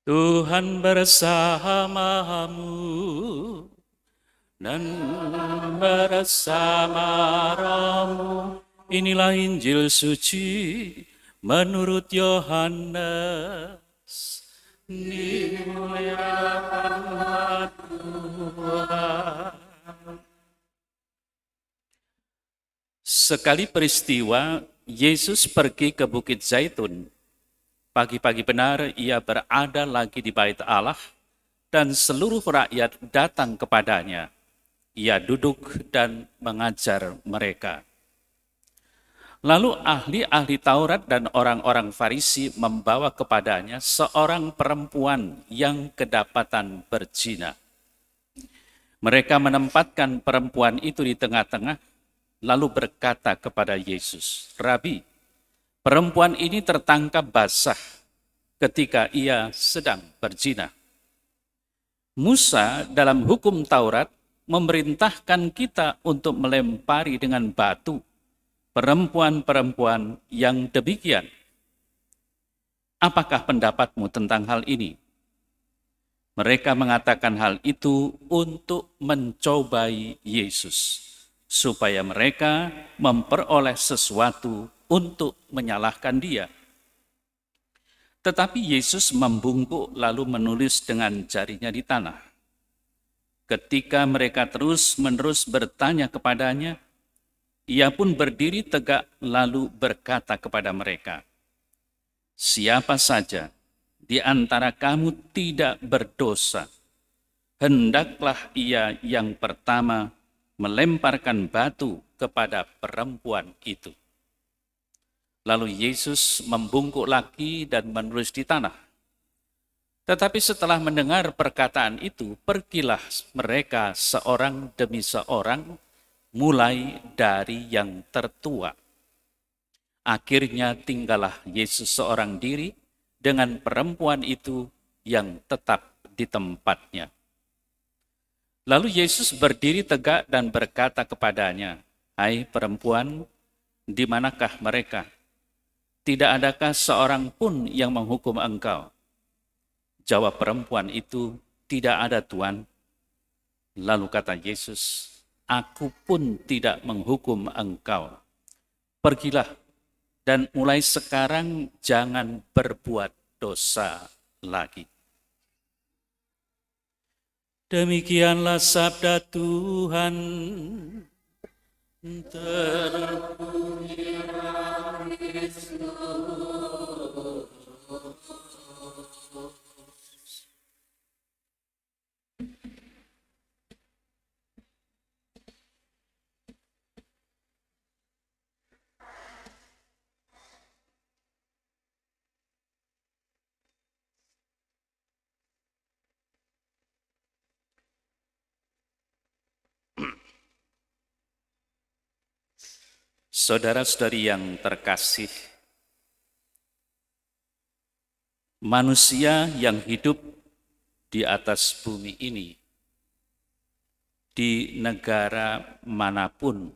Tuhan bersamamu dan bersama rohmu. Inilah Injil suci menurut Yohanes. Dimuliakanlah Tuhan. Sekali peristiwa, Yesus pergi ke Bukit Zaitun. Pagi-pagi benar ia berada lagi di bait Allah dan seluruh rakyat datang kepadanya. Ia duduk dan mengajar mereka. Lalu ahli-ahli Taurat dan orang-orang Farisi membawa kepadanya seorang perempuan yang kedapatan berzina. Mereka menempatkan perempuan itu di tengah-tengah, lalu berkata kepada Yesus, "Rabi, perempuan ini tertangkap basah ketika ia sedang berzina. Musa dalam hukum Taurat memerintahkan kita untuk melempari dengan batu perempuan-perempuan yang demikian. Apakah pendapatmu tentang hal ini?" Mereka mengatakan hal itu untuk mencobai Yesus, supaya mereka memperoleh sesuatu untuk menyalahkan dia. Tetapi Yesus membungkuk lalu menulis dengan jarinya di tanah. Ketika mereka terus-menerus bertanya kepadanya, ia pun berdiri tegak lalu berkata kepada mereka, "Siapa saja di antara kamu tidak berdosa, hendaklah ia yang pertama melemparkan batu kepada perempuan itu." Lalu Yesus membungkuk lagi dan menulis di tanah. Tetapi setelah mendengar perkataan itu, pergilah mereka seorang demi seorang, mulai dari yang tertua. Akhirnya tinggallah Yesus seorang diri dengan perempuan itu yang tetap di tempatnya. Lalu Yesus berdiri tegak dan berkata kepadanya, "Hai perempuan, di manakah mereka? Tidak adakah seorang pun yang menghukum engkau?" Jawab perempuan itu, "Tidak ada, Tuan." Lalu kata Yesus, "Aku pun tidak menghukum engkau. Pergilah dan mulai sekarang jangan berbuat dosa lagi." Demikianlah sabda Tuhan. Terpujilah Kristus. Saudara-saudari yang terkasih, manusia yang hidup di atas bumi ini, di negara manapun,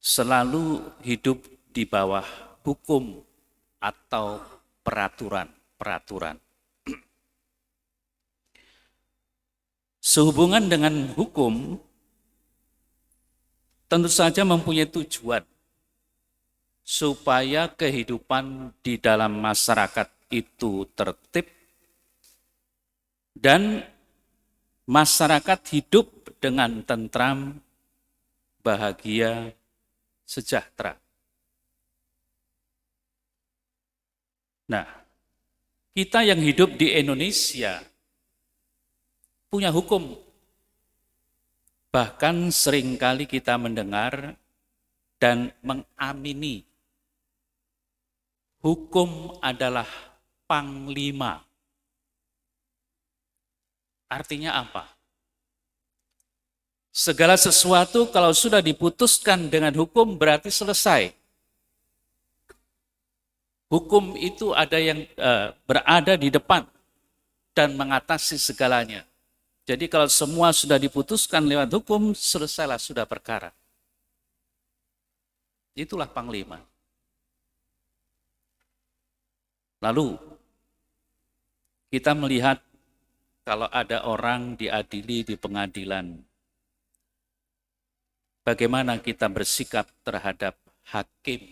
selalu hidup di bawah hukum atau peraturan-peraturan. Sehubungan dengan hukum, tentu saja mempunyai tujuan supaya kehidupan di dalam masyarakat itu tertib dan masyarakat hidup dengan tentram, bahagia, sejahtera. Nah, kita yang hidup di Indonesia punya hukum. Bahkan seringkali kita mendengar dan mengamini hukum adalah panglima. Artinya apa? Segala sesuatu kalau sudah diputuskan dengan hukum berarti selesai. Hukum itu ada yang berada di depan dan mengatasi segalanya. Jadi kalau semua sudah diputuskan lewat hukum, selesailah sudah perkara. Itulah panglima. Lalu, Kita melihat kalau ada orang diadili di pengadilan, bagaimana kita bersikap terhadap hakim.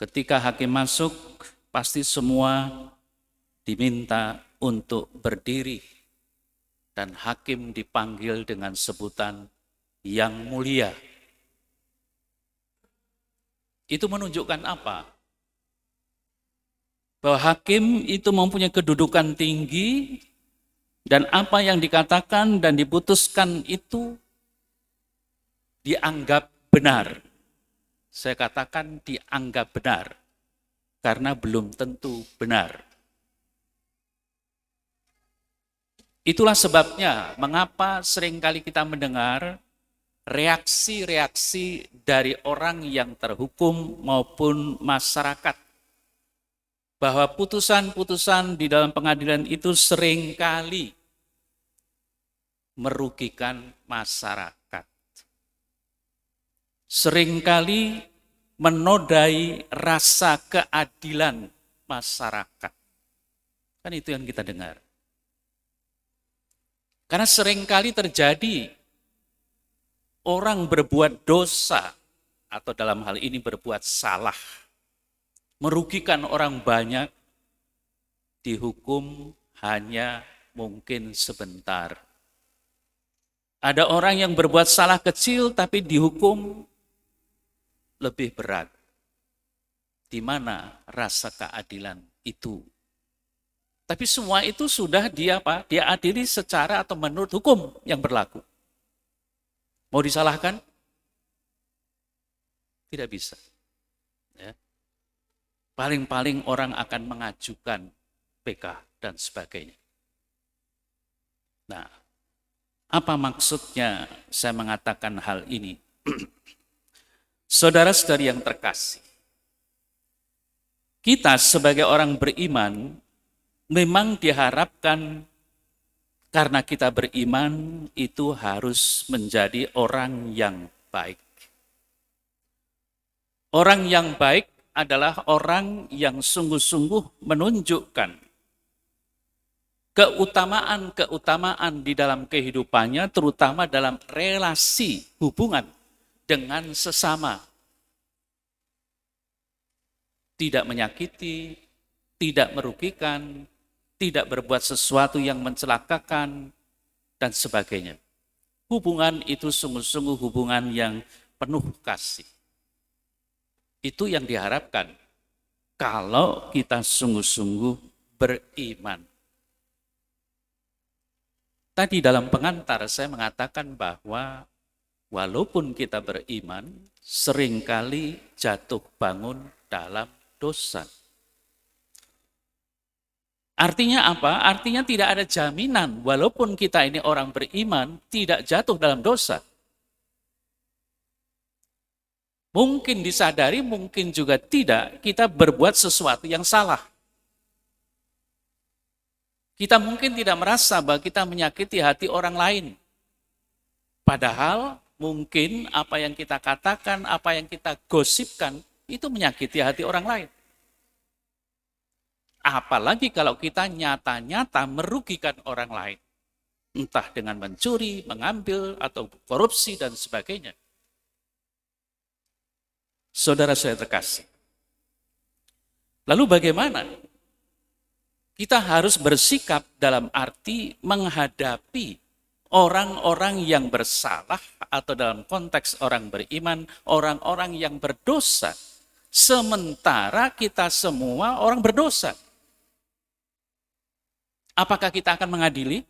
Ketika hakim masuk, pasti semua diminta untuk berdiri. Dan hakim dipanggil dengan sebutan yang mulia. Itu menunjukkan apa? Bahwa hakim itu mempunyai kedudukan tinggi dan apa yang dikatakan dan diputuskan itu dianggap benar. Saya katakan dianggap benar karena belum tentu benar. Itulah sebabnya mengapa seringkali kita mendengar reaksi-reaksi dari orang yang terhukum maupun masyarakat. Bahwa putusan-putusan di dalam pengadilan itu seringkali merugikan masyarakat. Seringkali menodai rasa keadilan masyarakat. Kan itu yang kita dengar. Karena seringkali terjadi orang berbuat dosa atau dalam hal ini berbuat salah, merugikan orang banyak, dihukum hanya mungkin sebentar. Ada orang yang berbuat salah kecil tapi dihukum lebih berat. Di mana rasa keadilan itu? Tapi semua itu sudah dia adili secara atau menurut hukum yang berlaku. Mau disalahkan? Tidak bisa. Ya. Paling-paling orang akan mengajukan PK dan sebagainya. Nah, apa maksudnya saya mengatakan hal ini? Saudara-saudari yang terkasih, kita sebagai orang beriman memang diharapkan karena kita beriman itu harus menjadi orang yang baik. Orang yang baik adalah orang yang sungguh-sungguh menunjukkan keutamaan-keutamaan di dalam kehidupannya, terutama dalam relasi hubungan dengan sesama. Tidak menyakiti, tidak merugikan, tidak berbuat sesuatu yang mencelakakan, dan sebagainya. Hubungan itu sungguh-sungguh hubungan yang penuh kasih. Itu yang diharapkan kalau kita sungguh-sungguh beriman. Tadi dalam pengantar saya mengatakan bahwa walaupun kita beriman, seringkali jatuh bangun dalam dosa. Artinya apa? Artinya tidak ada jaminan walaupun kita ini orang beriman tidak jatuh dalam dosa. Mungkin disadari, mungkin juga tidak, kita berbuat sesuatu yang salah. Kita mungkin tidak merasa bahwa kita menyakiti hati orang lain. Padahal mungkin apa yang kita katakan, apa yang kita gosipkan, itu menyakiti hati orang lain. Apalagi kalau kita nyata-nyata merugikan orang lain. Entah dengan mencuri, mengambil, atau korupsi, dan sebagainya. Saudara saya terkasih. Lalu bagaimana? Kita harus bersikap dalam arti menghadapi orang-orang yang bersalah atau dalam konteks orang beriman, orang-orang yang berdosa. Sementara kita semua orang berdosa. Apakah kita akan mengadili?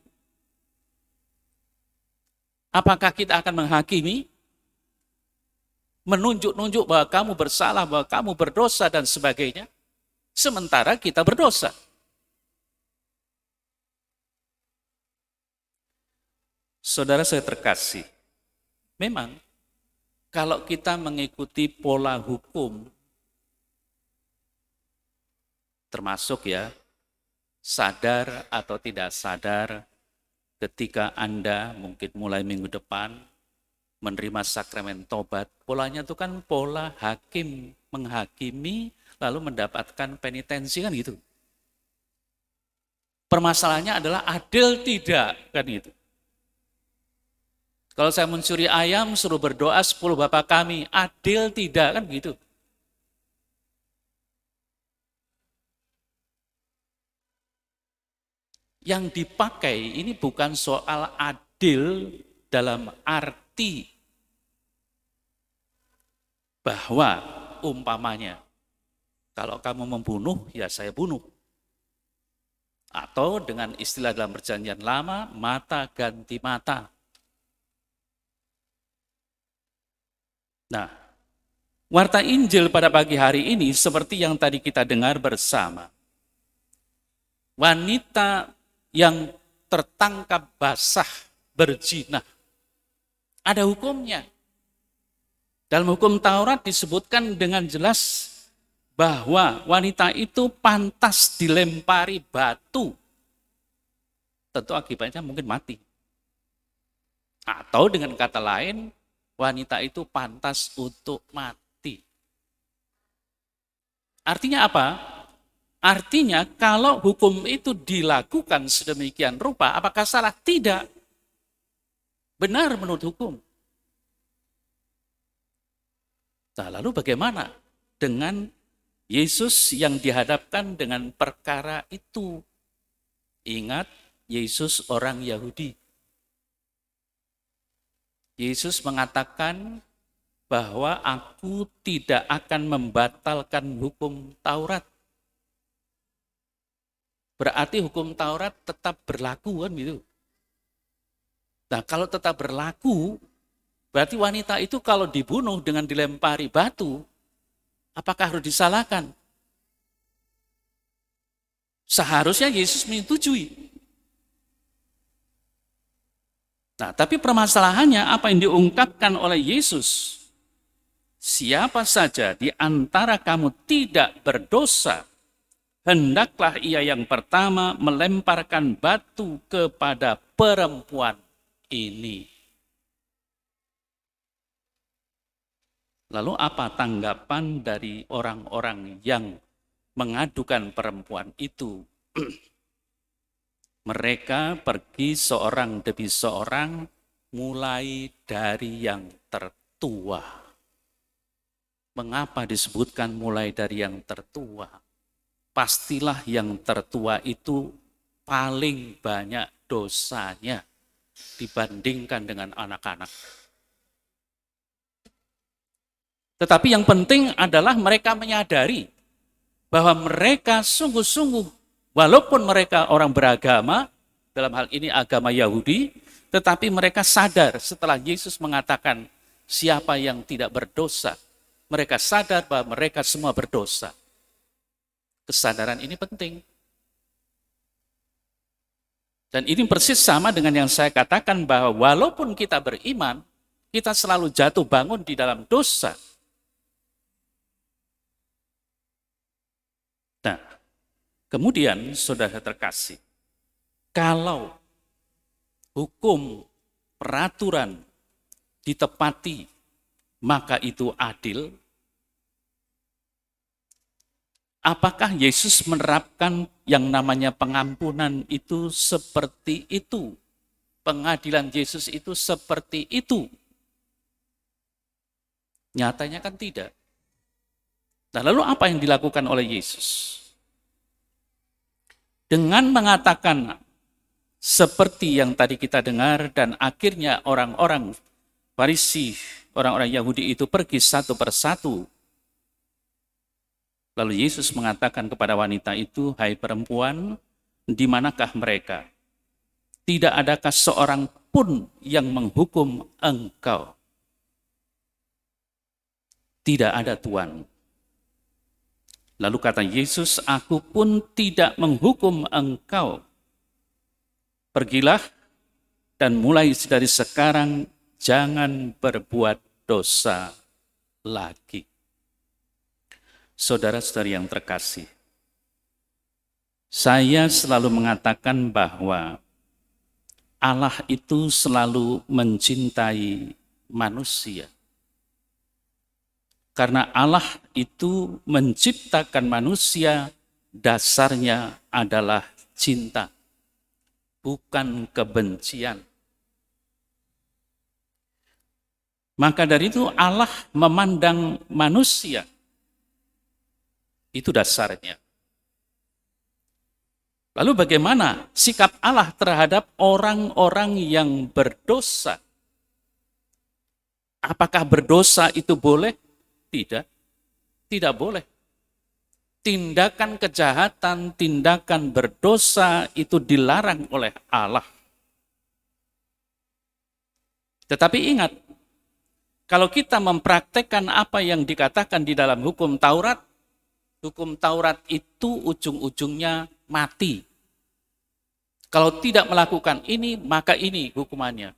Apakah kita akan menghakimi? Menunjuk-nunjuk bahwa kamu bersalah, bahwa kamu berdosa dan sebagainya. Sementara kita berdosa. Saudara saya terkasih, memang kalau kita mengikuti pola hukum, termasuk ya, sadar atau tidak sadar, ketika Anda mungkin mulai minggu depan menerima sakramen tobat, polanya itu kan pola hakim menghakimi lalu mendapatkan penitensi kan gitu. Permasalahannya adalah adil tidak, kan itu. Kalau saya mencuri ayam, suruh berdoa 10 Bapa kami, adil tidak, kan gitu. Yang dipakai ini bukan soal adil dalam arti bahwa umpamanya kalau kamu membunuh, ya saya bunuh. Atau dengan istilah dalam perjanjian lama, mata ganti mata. Nah, warta Injil pada pagi hari ini seperti yang tadi kita dengar bersama. Wanita yang tertangkap basah berzina, ada hukumnya. Dalam hukum Taurat disebutkan dengan jelas bahwa wanita itu pantas dilempari batu. Tentu akibatnya mungkin mati. Atau dengan kata lain, wanita itu pantas untuk mati. Artinya apa? Artinya kalau hukum itu dilakukan sedemikian rupa, apakah salah? Tidak. Benar menurut hukum. Nah, lalu bagaimana dengan Yesus yang dihadapkan dengan perkara itu? Ingat, Yesus orang Yahudi. Yesus mengatakan bahwa aku tidak akan membatalkan hukum Taurat. Berarti hukum Taurat tetap berlaku, kan gitu. Nah, kalau tetap berlaku, berarti wanita itu kalau dibunuh dengan dilempari batu, apakah harus disalahkan? Seharusnya Yesus menyetujui. Nah, tapi permasalahannya apa yang diungkapkan oleh Yesus? Siapa saja di antara kamu tidak berdosa, hendaklah ia yang pertama melemparkan batu kepada perempuan ini. Lalu apa tanggapan dari orang-orang yang mengadukan perempuan itu? Mereka pergi seorang demi seorang, mulai dari yang tertua. Mengapa disebutkan mulai dari yang tertua? Pastilah yang tertua itu paling banyak dosanya dibandingkan dengan anak-anak. Tetapi yang penting adalah mereka menyadari bahwa mereka sungguh-sungguh, walaupun mereka orang beragama, dalam hal ini agama Yahudi, tetapi mereka sadar setelah Yesus mengatakan siapa yang tidak berdosa, mereka sadar bahwa mereka semua berdosa. Kesadaran ini penting. Dan ini persis sama dengan yang saya katakan bahwa walaupun kita beriman, kita selalu jatuh bangun di dalam dosa. Nah, kemudian saudara terkasih, kalau hukum, peraturan ditepati, maka itu adil. Apakah Yesus menerapkan yang namanya pengampunan itu seperti itu? Pengadilan Yesus itu seperti itu? Nyatanya kan tidak. Nah, lalu apa yang dilakukan oleh Yesus? Dengan mengatakan seperti yang tadi kita dengar dan akhirnya orang-orang Farisi, orang-orang Yahudi itu pergi satu persatu. Lalu Yesus mengatakan kepada wanita itu, "Hai perempuan, di manakah mereka? Tidak adakah seorang pun yang menghukum engkau?" Tidak ada, Tuhan. Lalu kata Yesus, "Aku pun tidak menghukum engkau. Pergilah dan mulai dari sekarang jangan berbuat dosa lagi." Saudara-saudari yang terkasih, saya selalu mengatakan bahwa Allah itu selalu mencintai manusia. Karena Allah itu menciptakan manusia, dasarnya adalah cinta. bukan kebencian. Maka dari itu Allah memandang manusia. Itu dasarnya. Lalu bagaimana sikap Allah terhadap orang-orang yang berdosa? Apakah berdosa itu boleh? Tidak. Tidak boleh. Tindakan kejahatan, tindakan berdosa itu dilarang oleh Allah. Tetapi ingat, kalau kita mempraktekkan apa yang dikatakan di dalam hukum Taurat itu ujung-ujungnya mati. Kalau tidak melakukan ini, maka ini hukumannya.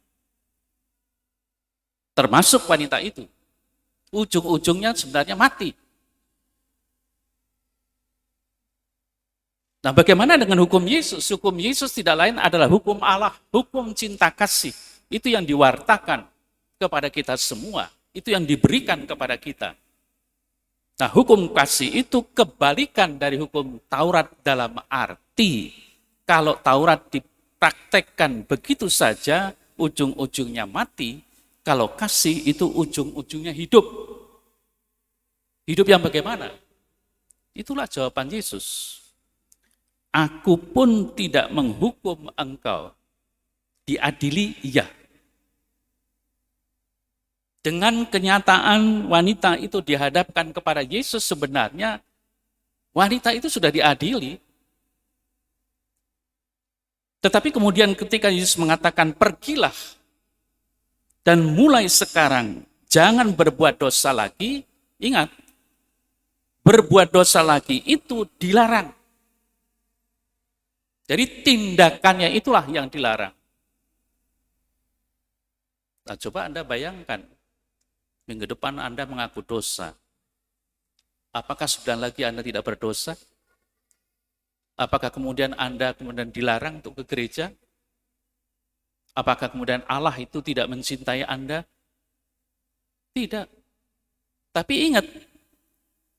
Termasuk wanita itu. Ujung-ujungnya sebenarnya mati. Nah, bagaimana dengan hukum Yesus? Hukum Yesus tidak lain adalah hukum Allah, hukum cinta kasih. Itu yang diwartakan kepada kita semua. Itu yang diberikan kepada kita. Nah, hukum kasih itu kebalikan dari hukum Taurat dalam arti kalau Taurat dipraktekkan begitu saja, ujung-ujungnya mati. Kalau kasih itu ujung-ujungnya hidup. Hidup yang bagaimana? Itulah jawaban Yesus. Aku pun tidak menghukum engkau. Diadili, iya. Dengan kenyataan wanita itu dihadapkan kepada Yesus, sebenarnya wanita itu sudah diadili. Tetapi kemudian ketika Yesus mengatakan pergilah dan mulai sekarang jangan berbuat dosa lagi, ingat, berbuat dosa lagi itu dilarang. Jadi tindakannya itulah yang dilarang. Nah, coba Anda bayangkan, minggu depan Anda mengaku dosa. Apakah sebulan lagi Anda tidak berdosa? Apakah kemudian Anda dilarang untuk ke gereja? Apakah kemudian Allah itu tidak mencintai Anda? Tidak. Tapi ingat,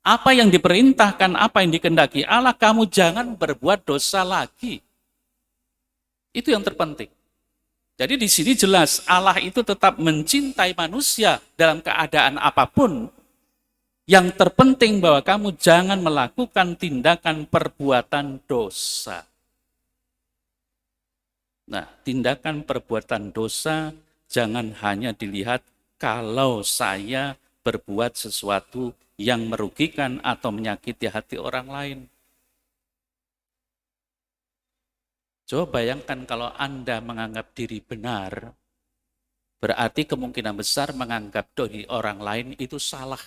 apa yang diperintahkan, apa yang dikehendaki Allah, kamu jangan berbuat dosa lagi. Itu yang terpenting. Jadi di sini jelas Allah itu tetap mencintai manusia dalam keadaan apapun. Yang terpenting bahwa kamu jangan melakukan tindakan perbuatan dosa. Nah, tindakan perbuatan dosa jangan hanya dilihat kalau saya berbuat sesuatu yang merugikan atau menyakiti hati orang lain. Coba bayangkan kalau Anda menganggap diri benar, berarti kemungkinan besar menganggap diri orang lain itu salah.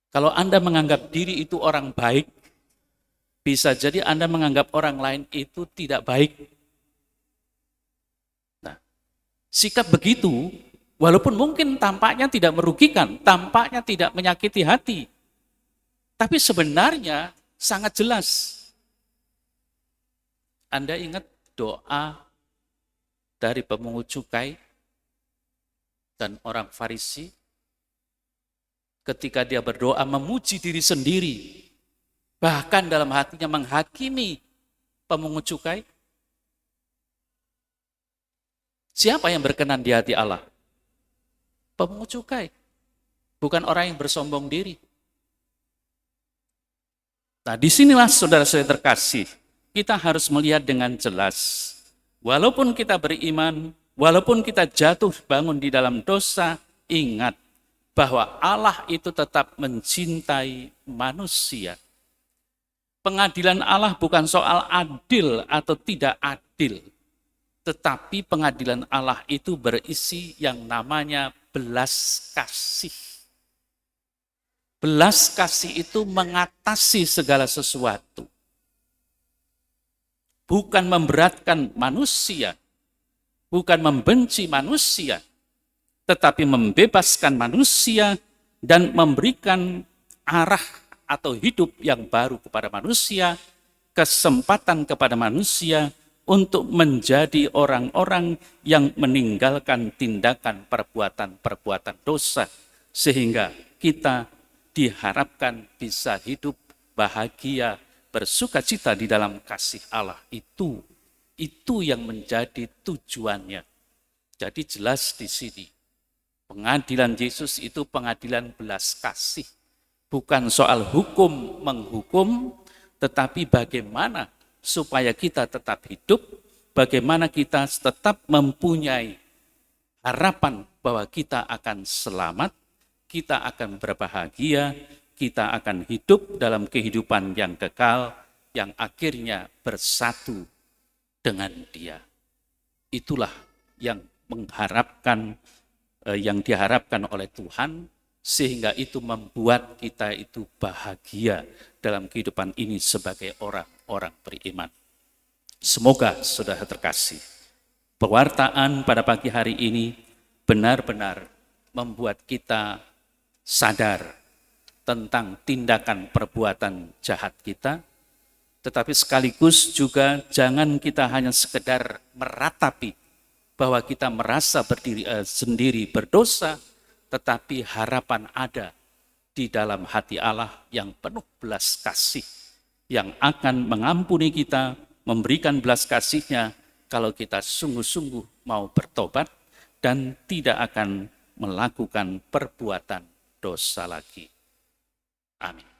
Kalau Anda menganggap diri itu orang baik, bisa jadi Anda menganggap orang lain itu tidak baik. Nah, sikap begitu, walaupun mungkin tampaknya tidak merugikan, tampaknya tidak menyakiti hati, tapi sebenarnya sangat jelas. Anda ingat doa dari pemungut cukai dan orang Farisi? Ketika dia berdoa memuji diri sendiri, bahkan dalam hatinya menghakimi pemungut cukai. Siapa yang berkenan di hati Allah? Pemungut cukai, bukan orang yang bersombong diri. Nah, disinilah saudara-saudara terkasih, kita harus melihat dengan jelas. Walaupun kita beriman, walaupun kita jatuh bangun di dalam dosa, ingat bahwa Allah itu tetap mencintai manusia. Pengadilan Allah bukan soal adil atau tidak adil, tetapi pengadilan Allah itu berisi yang namanya belas kasih. Belas kasih itu mengatasi segala sesuatu. Bukan memberatkan manusia, bukan membenci manusia, tetapi membebaskan manusia dan memberikan arah atau hidup yang baru kepada manusia, kesempatan kepada manusia untuk menjadi orang-orang yang meninggalkan tindakan perbuatan-perbuatan dosa, sehingga kita diharapkan bisa hidup bahagia bersukacita di dalam kasih Allah itu yang menjadi tujuannya. Jadi jelas di sini, pengadilan Yesus itu pengadilan belas kasih. Bukan soal hukum menghukum, tetapi bagaimana supaya kita tetap hidup, bagaimana kita tetap mempunyai harapan bahwa kita akan selamat, kita akan berbahagia, kita akan hidup dalam kehidupan yang kekal, yang akhirnya bersatu dengan Dia. Itulah yang yang diharapkan oleh Tuhan, sehingga itu membuat kita itu bahagia dalam kehidupan ini sebagai orang-orang beriman. Semoga saudara terkasih, pewartaan pada pagi hari ini benar-benar membuat kita sadar tentang tindakan perbuatan jahat kita, tetapi sekaligus juga jangan kita hanya sekedar meratapi bahwa kita merasa sendiri berdosa, tetapi harapan ada di dalam hati Allah yang penuh belas kasih, yang akan mengampuni kita, memberikan belas kasih-Nya kalau kita sungguh-sungguh mau bertobat dan tidak akan melakukan perbuatan dosa lagi. Amin.